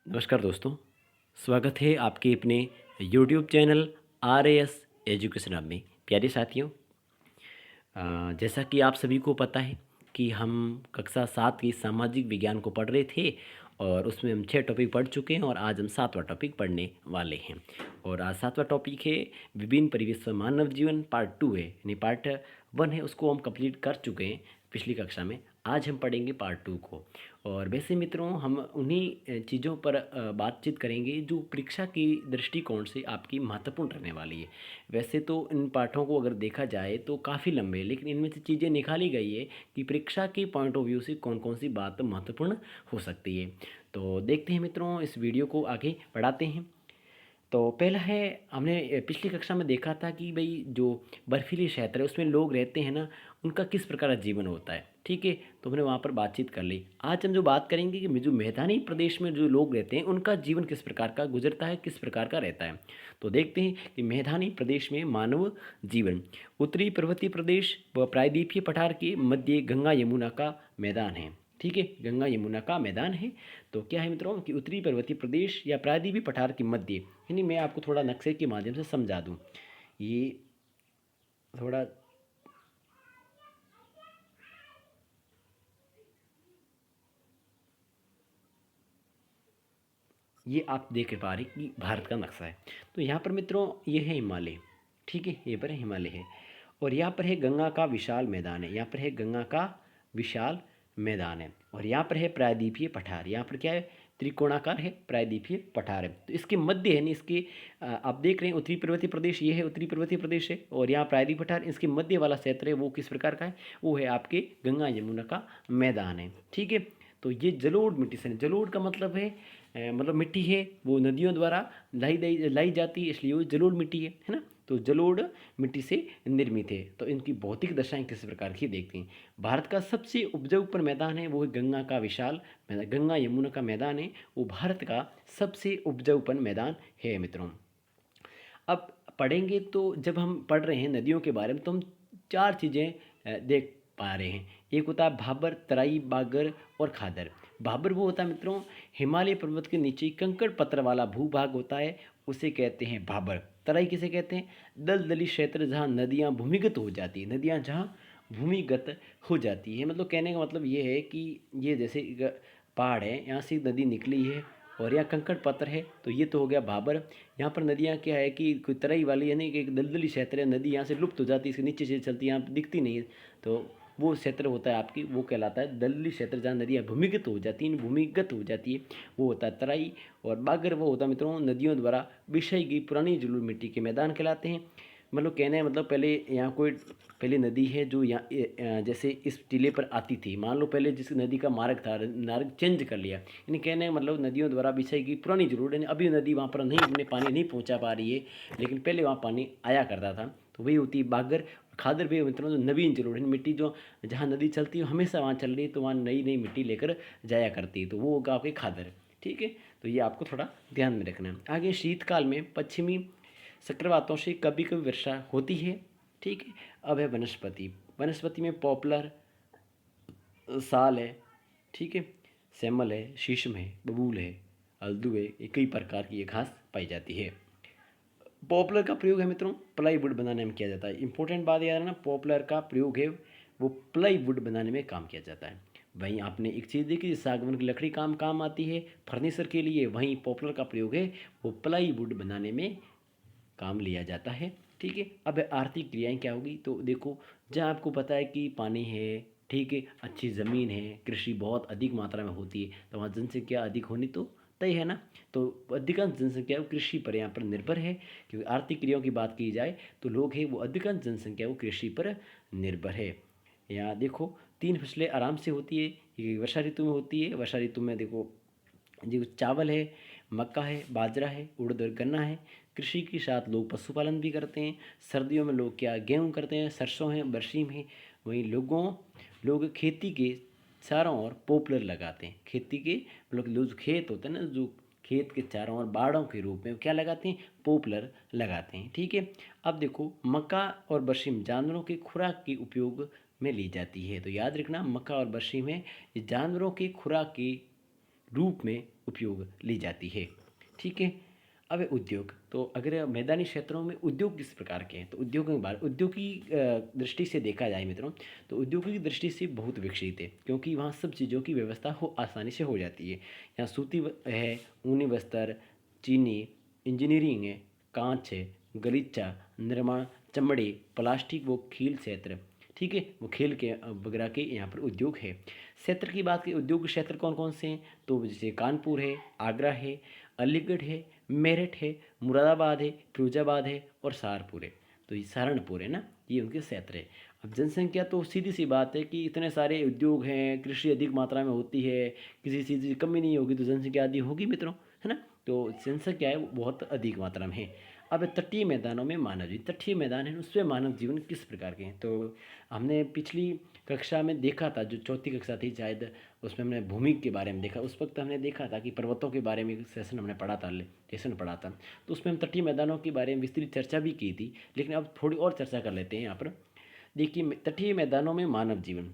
नमस्कार दोस्तों। स्वागत है आपके अपने YouTube channel RAS education hub में। प्यारे साथियों, जैसा कि आप सभी को पता है कि हम कक्षा 7 की सामाजिक विज्ञान को पढ़ रहे थे और उसमें हम 6 टॉपिक पढ़ चुके हैं और आज हम 7वां टॉपिक पढ़ने वाले हैं। और आज 7वां टॉपिक है विभिन्न परिवेश में मानव जीवन, पार्ट 2 है, यानी पार्ट 1 है उसको हम कंप्लीट कर चुके हैं पिछली कक्षा में। आज हम पढ़ेंगे पार्ट 2 को। और वैसे मित्रों, हम उन्हीं चीज़ों पर बातचीत करेंगे जो परीक्षा की दृष्टिकोण से आपकी महत्वपूर्ण रहने वाली है। वैसे तो इन पाठों को अगर देखा जाए तो काफ़ी लंबे हैं, लेकिन इनमें से चीज़ें निकाली गई है कि परीक्षा के पॉइंट ऑफ व्यू से कौन कौन सी बात महत्वपूर्ण हो सकती है। तो देखते हैं मित्रों, इस वीडियो को आगे बढ़ाते हैं। तो पहला है, हमने पिछली कक्षा में देखा था कि भाई जो बर्फीली क्षेत्र है उसमें लोग रहते हैं ना, उनका किस प्रकार का जीवन होता है। ठीक है, तो हमने वहाँ पर बातचीत कर ली। आज हम जो बात करेंगे कि जो मैदानी प्रदेश में जो लोग रहते हैं उनका जीवन किस प्रकार का गुजरता है, किस प्रकार का रहता है। तो देखते हैं कि मैदानी प्रदेश में मानव जीवन। उत्तरी पर्वतीय प्रदेश व प्रायद्वीपीय पठार के मध्य गंगा यमुना का मैदान है। ठीक है, गंगा यमुना का मैदान है। तो क्या है मित्रों कि उत्तरी पर्वतीय प्रदेश या प्रायद्वीपीय पठार के मध्य, यानी मैं आपको थोड़ा नक्शे के माध्यम से समझा दूं। ये थोड़ा ये आप देख पा रहे कि भारत का नक्शा है। तो यहाँ पर मित्रों ये है हिमालय। ठीक है, ये पर हिमालय है और यहाँ पर है गंगा का विशाल मैदान है। यहाँ पर है गंगा का विशाल मैदान है और यहाँ पर है प्रायद्वीपीय पठार। यहाँ पर क्या है, त्रिकोणाकार है, प्रायद्वीपीय पठार है। तो इसके मध्य है, नहीं इसके आप देख रहे हैं उत्तरी पर्वतीय प्रदेश, ये है उत्तरी पर्वतीय प्रदेश है और यहाँ प्रायद्वीपीय पठार, इसके मध्य वाला क्षेत्र है वो किस प्रकार का है, वो है आपके गंगा यमुना का मैदान है। ठीक है, तो ये जलोढ़ मिट्टी से, जलोढ़ का मतलब है मतलब मिट्टी है वो नदियों द्वारा लाई जाती है, इसलिए वो जलोढ़ मिट्टी है ना। तो जलोढ़ मिट्टी से निर्मित है। तो इनकी भौतिक दशाएं किस प्रकार की देखते हैं। भारत का सबसे उपजाऊपन मैदान है वो है गंगा का विशाल मैदान, गंगा यमुना का मैदान है वो भारत का सबसे उपजाऊपन मैदान है मित्रों। अब पढ़ेंगे तो जब हम पढ़ रहे हैं नदियों के बारे में तो हम चार चीज़ें देख पा रहे हैं। एक होता है भाबर, तराई, बागर और खादर। भाबर वो होता है मित्रों हिमालय पर्वत के नीचे कंकड़ पत्थर वाला भूभाग होता है, उसे कहते हैं भाबर। तराई किसे कहते हैं, दलदली क्षेत्र जहाँ नदियाँ भूमिगत हो जाती है, नदियाँ जहाँ भूमिगत हो जाती है। मतलब कहने का मतलब ये है कि ये जैसे पहाड़ है, यहाँ से नदी निकली है और यहाँ कंकड़ पत्थर है, तो ये तो हो गया भाबर। यहाँ पर नदियाँ क्या है कि कोई तराई वाली, यानी कि एक दलदली क्षेत्र है, नदी यहाँ से लुप्त हो जाती है, इसके नीचे से चलती है, यहाँ दिखती नहीं है। तो वो क्षेत्र होता है आपकी, वो कहलाता है दलदली क्षेत्र, जहाँ नदियाँ भूमिगत हो जाती हैं, भूमिगत हो जाती है, वो होता है तराई। और बागर वो होता है मित्रों नदियों द्वारा बिछाई गई पुरानी जलोढ़ मिट्टी के मैदान कहलाते हैं। मतलब कहने का मतलब पहले यहाँ कोई पहले नदी है जो यहाँ जैसे इस टीले पर आती थी, मान लो पहले जिस नदी का मार्ग था, मार्ग चेंज कर लिया, यानी कहने का मतलब नदियों द्वारा बिछाई गई पुरानी जरूर है। अभी नदी वहाँ पर नहीं, अपने पानी नहीं पहुँचा पा रही है, लेकिन पहले वहाँ पानी आया करता था। तो वही होती है बागर। खादर भी मित्रों जो नवीन जरूर है, मिट्टी जो जहाँ नदी चलती है हमेशा वहाँ चल रही है, तो वहाँ नई नई मिट्टी लेकर जाया करती है, तो वो होगा आपके खादर। ठीक है, तो ये आपको थोड़ा ध्यान में रखना है। आगे शीतकाल में पश्चिमी चक्रवातों से कभी कभी वर्षा होती है। ठीक है, अब है वनस्पति। वनस्पति में पॉपुलर, साल है, ठीक है, सेमल है, शीशम है, बबूल है, हल्दू है, ये कई प्रकार की ये घास पाई जाती है। पॉपुलर का प्रयोग है मित्रों प्लाईवुड बनाने में किया जाता है। इंपॉर्टेंट बात यार ना, पॉपुलर का प्रयोग है वो प्लाईवुड बनाने में काम किया जाता है। वहीं आपने एक चीज़ देखी, सागवान की लकड़ी काम काम आती है फर्नीचर के लिए, वहीं पॉपुलर का प्रयोग है वो प्लाईवुड बनाने में काम लिया जाता है। ठीक है, अब आर्थिक क्रियाएं क्या होगी, तो देखो जहाँ आपको पता है कि पानी है, ठीक है, अच्छी ज़मीन है, कृषि बहुत अधिक मात्रा में होती है, तो वहाँ जनसंख्या अधिक होनी तो तय है ना। तो अधिकांश जनसंख्या वो कृषि पर यहाँ पर निर्भर है, क्योंकि आर्थिक क्रियाओं की बात की जाए तो लोग हैं वो अधिकांश जनसंख्या वो कृषि पर निर्भर है। यहाँ देखो 3 फसलें आराम से होती है, ये वर्षा ऋतु में होती है। वर्षा ऋतु में देखो जो चावल है, मक्का है, बाजरा है, उड़द और गन्ना है। कृषि के साथ लोग पशुपालन भी करते हैं। सर्दियों में लोग क्या गेहूँ करते हैं, सरसों है, बरसीम है। वहीं लोग खेती के चारों ओर पॉपुलर लगाते हैं। खेती के मतलब जो खेत होते हैं ना, जो खेत के चारों ओर बाड़ों के रूप में क्या लगाते हैं, पॉपुलर लगाते हैं। ठीक है, अब देखो मक्का और बरसीम जानवरों के खुराक के उपयोग में ली जाती है। तो याद रखना मक्का और बरसीम है ये जानवरों की खुराक के रूप में उपयोग ली जाती है। ठीक है। अब है उद्योग। तो अगर मैदानी क्षेत्रों में उद्योग किस प्रकार के हैं, तो उद्योगों के बारे उद्योग की दृष्टि से देखा जाए मित्रों, तो उद्योगों की दृष्टि से बहुत विकसित है, क्योंकि वहाँ सब चीज़ों की व्यवस्था हो आसानी से हो जाती है। यहाँ सूती है, ऊनी वस्त्र, चीनी, इंजीनियरिंग है, कांच है, गलीचा, निर्माण, चमड़े, प्लास्टिक व खेल क्षेत्र। ठीक है, वो खेल के वगैरह के यहाँ पर उद्योग है। क्षेत्र की बात की, उद्योग क्षेत्र कौन कौन से हैं, तो जैसे कानपुर है, आगरा है, अलीगढ़ है, मेरठ है, मुरादाबाद है, फिरोजाबाद है और सहारनपुर है। तो ये सहारनपुर है ना, ये उनके क्षेत्र है। अब जनसंख्या तो सीधी सी बात है कि इतने सारे उद्योग हैं, कृषि अधिक मात्रा में होती है, किसी चीज़ की कमी नहीं होगी तो जनसंख्या आदि होगी मित्रों, है ना। तो जनसंख्या है वो बहुत अधिक मात्रा में है। अब तटीय मैदानों में मानव जीवन, तटीय मैदान है उसमें मानव जीवन किस प्रकार के हैं, तो हमने पिछली कक्षा में देखा था, जो चौथी कक्षा थी शायद, उसमें हमने भूमि के बारे में देखा। उस वक्त हमने देखा था कि पर्वतों के बारे में एक सेशन हमने पढ़ा था, लेसन पढ़ा था। तो उसमें हम तटीय मैदानों के बारे में विस्तृत चर्चा भी की थी, लेकिन अब थोड़ी और चर्चा कर लेते हैं यहाँ पर। देखिए, तटीय मैदानों में मानव जीवन।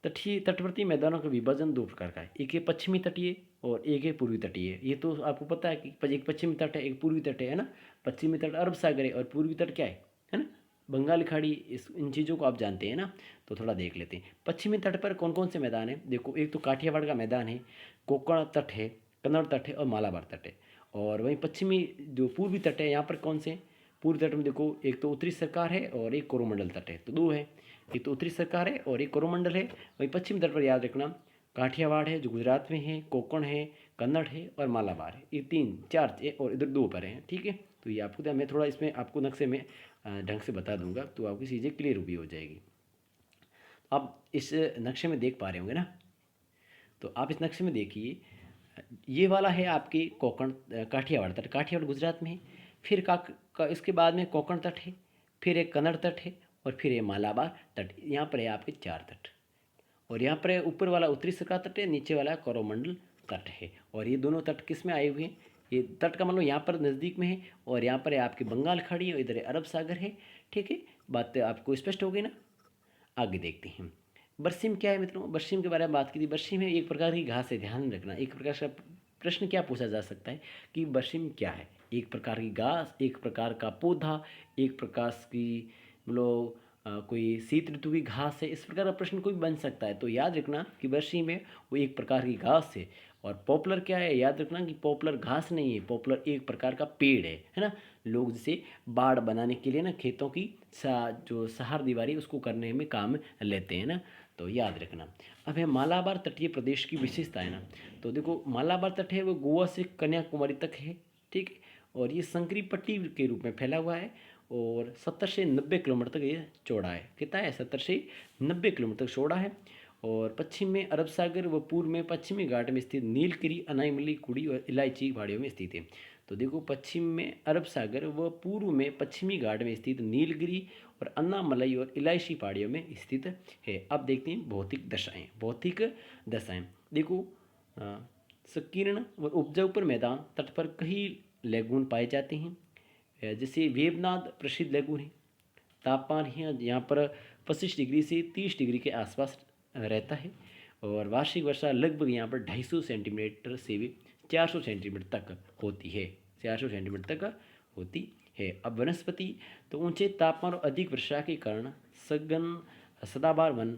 तटीय तटवर्ती मैदानों का विभाजन दो प्रकार का है, एक है पश्चिमी तटीय और एक है पूर्वी तटीय। ये तो आपको पता है कि एक पश्चिमी तट है, एक पूर्वी तट है ना। पश्चिमी तट अरब सागर है और पूर्वी तट क्या है ना, बंगाल खाड़ी। इन चीज़ों को आप जानते हैं ना, तो थोड़ा देख लेते हैं। पश्चिमी तट पर कौन कौन से मैदान हैं, देखो, एक तो काठियावाड़ का मैदान है, कोकण तट है, कन्नड़ तट है और मालाबार तट है। और वहीं पश्चिमी जो पूर्वी तट है, यहाँ पर कौन से हैं? पूर्वी तट में देखो, एक तो उत्तरी सरकार है और एक कोरोमंडल तट है, तो दो है। एक तो उत्तरी सरकार है और एक कोरोमंडल है। वहीं पश्चिमी तट पर याद रखना, काठियावाड़ है जो गुजरात में है, कोंकण है, कन्नड़ है और मालाबार है। ये तीन चार और इधर दो पर हैं। ठीक है, तो ये आपको मैं थोड़ा इसमें आपको नक्शे में ढंग से बता दूंगा, तो आपकी चीज़ें क्लियर भी हो जाएगी। आप इस नक्शे में देख पा रहे होंगे ना, तो आप इस नक्शे में देखिए, ये वाला है आपकी कोंकण काठियावाड़ तट, काठियावाड़ गुजरात में है। फिर इसके बाद में कोंकण तट है, फिर एक कन्नड़ तट है और फिर ये मालाबार तट। यहाँ पर है आपके चार तट। और यहाँ पर ऊपर वाला उत्तरी सरकार तट है, नीचे वाला कोरोमंडल तट है। और ये दोनों तट किस में आए हुए हैं, ये तट का मतलब यहाँ पर नज़दीक में है, और यहाँ पर है आपकी बंगाल खाड़ी और इधर अरब सागर है। ठीक है, बात आपको स्पष्ट हो गई ना। आगे देखते हैं, बरसीम क्या है मित्रों। बरसीम के बारे में बात की थी। बरसीम है एक प्रकार की घास है, ध्यान रखना। एक प्रकार का प्रश्न क्या पूछा जा सकता है कि बरसीम क्या है, एक प्रकार की घास, एक प्रकार का पौधा, एक प्रकार की मतलब कोई शीत ऋतु की घास है, इस प्रकार का प्रश्न कोई बन सकता है। तो याद रखना कि बरसीम है वो एक प्रकार की घास है। और पॉपुलर क्या है, याद रखना कि पॉपुलर घास नहीं है, पॉपुलर एक प्रकार का पेड़ है ना। लोग जैसे बाड़ बनाने के लिए ना खेतों की जो सहार दीवारी उसको करने में काम लेते हैं ना, तो याद रखना। अब है मालाबार तटीय प्रदेश की विशेषता है ना, तो देखो, मालाबार तट है वो गोवा से कन्याकुमारी तक है। ठीक है, और ये संकरी पट्टी के रूप में फैला हुआ है और 70 से 90 किलोमीटर तक ये चौड़ा है। कितना है, 70 से 90 किलोमीटर तक चौड़ा है। और पश्चिम में अरब सागर व पूर्व में पश्चिमी घाट में स्थित नीलगिरी, अनाईमली, कुड़ी और इलायची पहाड़ियों में स्थित है। तो देखो, पश्चिम में अरब सागर व पूर्व में पश्चिमी घाट में स्थित नीलगिरी और अन्नामलई और इलायची पहाड़ियों में स्थित है। अब देखते हैं भौतिक दशाएं। भौतिक दशाएं देखो, संकीर्ण व उपजाऊ पर मैदान, तट पर कई लेगून पाए जाते हैं, जैसे वेबनाथ प्रसिद्ध लेगून है। तापमान है यहाँ पर 25 डिग्री से 30 डिग्री के आसपास रहता है। और वार्षिक वर्षा लगभग यहाँ पर 250 सेंटीमीटर से भी 400 सेंटीमीटर तक होती है, 400 सेंटीमीटर तक होती है। अब वनस्पति, तो ऊंचे तापमान और अधिक वर्षा के कारण सघन सदाबहार वन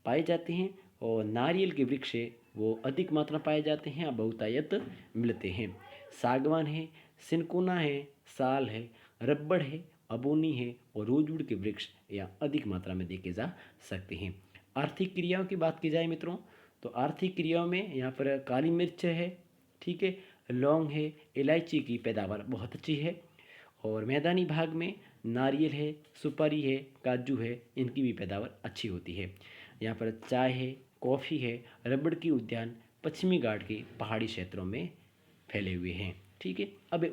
पाए जाते हैं। और नारियल के वृक्ष है वो अधिक मात्रा पाए जाते हैं, बहुतायत मिलते हैं। सागवान है, सिनकोना है, साल है, रबड़ है, अबोनी है और रोजवुड के वृक्ष यहाँ अधिक मात्रा में देखे जा सकते हैं। आर्थिक क्रियाओं की बात की जाए मित्रों, तो आर्थिक क्रियाओं में यहाँ पर काली मिर्च है, ठीक है, लौंग है, इलायची की पैदावार बहुत अच्छी है। और मैदानी भाग में नारियल है, सुपारी है, काजू है, इनकी भी पैदावार अच्छी होती है। यहाँ पर चाय है, कॉफ़ी है, रबड़ की उद्यान पश्चिमी घाट के पहाड़ी क्षेत्रों में फैले हुए हैं। ठीक है, अब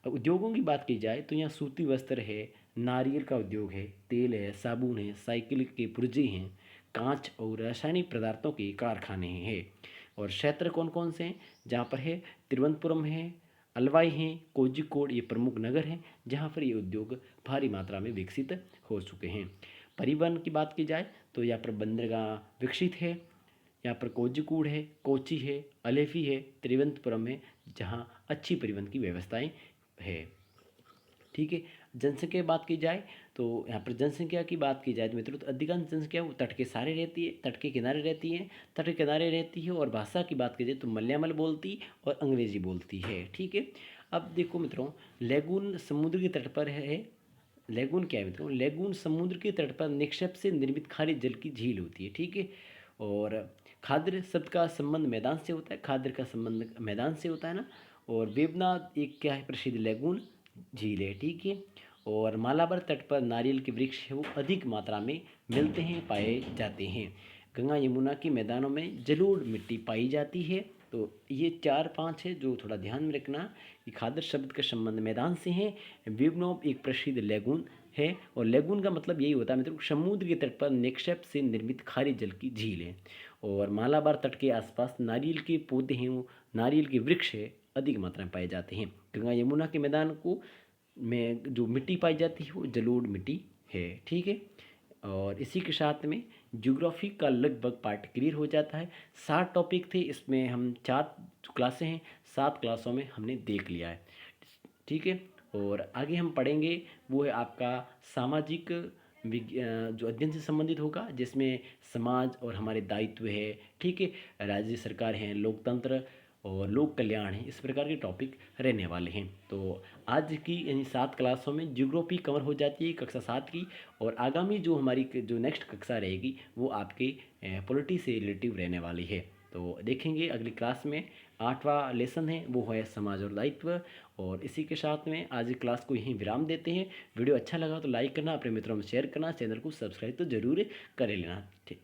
उद्योगों की बात की जाए तो यहाँ सूती वस्त्र है, नारियल का उद्योग है, तेल है, साबुन है, साइकिल के पुर्जे हैं, कांच और रासायनिक पदार्थों के कारखाने हैं। और क्षेत्र कौन कौन से हैं, जहाँ पर है तिरुवनंतपुरम है, अलवाई हैं, कोझिकोड, ये प्रमुख नगर हैं जहाँ पर ये उद्योग भारी मात्रा में विकसित हो चुके हैं। परिवहन की बात की जाए तो यहाँ पर बंदरगाह विकसित है, यहाँ पर कोझिकोड है, कोच्चि है, अलेपी है, त्रिवेंद्रपुरम है, जहाँ अच्छी परिवहन की व्यवस्थाएं है। ठीक है। जनसंख्या की बात की जाए तो यहाँ पर जनसंख्या की बात की जाए तो मित्रों, तो अधिकांश जनसंख्या वो तट के सारे रहती है, तट के किनारे रहती है, तट के किनारे रहती है। और भाषा की बात की जाए तो मलयामल बोलती और अंग्रेजी बोलती है। ठीक है। अब देखो मित्रों, लेगून समुद्र के तट पर है। लेगून क्या है मित्रों? लेगून समुद्र के तट पर निक्षेप से निर्मित खारे जल की झील होती है। ठीक है। और खाद्य शब्द का संबंध मैदान से होता है, खाद्य का संबंध मैदान से होता है ना। और वेवनाथ एक क्या है? प्रसिद्ध लेगून झील है। ठीक है। और मालाबार तट पर नारियल के वृक्ष है वो अधिक मात्रा में मिलते हैं, पाए जाते हैं। गंगा यमुना के मैदानों में जलोढ़ मिट्टी पाई जाती है। तो ये 4-5 है जो थोड़ा ध्यान में रखना कि खादर शब्द का संबंध मैदान से है। विबनोब एक प्रसिद्ध लेगून है। और लेगून का मतलब यही होता है मित्रों, समुद्र के तट पर निक्षेप से निर्मित खारे जल की झील है। और मालाबार तट के आसपास नारियल के पौधे हैं, वो नारियल के वृक्ष है, अधिक मात्रा में पाए जाते हैं। गंगा यमुना के मैदान को में जो मिट्टी पाई जाती है वो जलोढ़ मिट्टी है। ठीक है। और इसी के साथ में ज्योग्राफी का लगभग पार्ट क्लियर हो जाता है। 7 टॉपिक थे, इसमें हम 4 क्लासें हैं, 7 क्लासों में हमने देख लिया है। ठीक है। और आगे हम पढ़ेंगे वो है आपका सामाजिक जो अध्ययन से संबंधित होगा, जिसमें समाज और हमारे दायित्व है। ठीक है। राज्य सरकार है, लोकतंत्र और लोक कल्याण है, इस प्रकार के टॉपिक रहने वाले हैं। तो आज की यानी 7 क्लासों में ज्योग्राफी कवर हो जाती है, कक्षा 7 की। और आगामी जो हमारी जो नेक्स्ट कक्षा रहेगी वो आपके पॉलिटी से रिलेटिव रहने वाली है। तो देखेंगे अगली क्लास में। 8वां लेसन है वो है समाज और दायित्व। और इसी के साथ में आज की क्लास को यहीं विराम देते हैं। वीडियो अच्छा लगा तो लाइक करना, अपने मित्रों में शेयर करना, चैनल को सब्सक्राइब तो जरूर कर लेना। ठीक।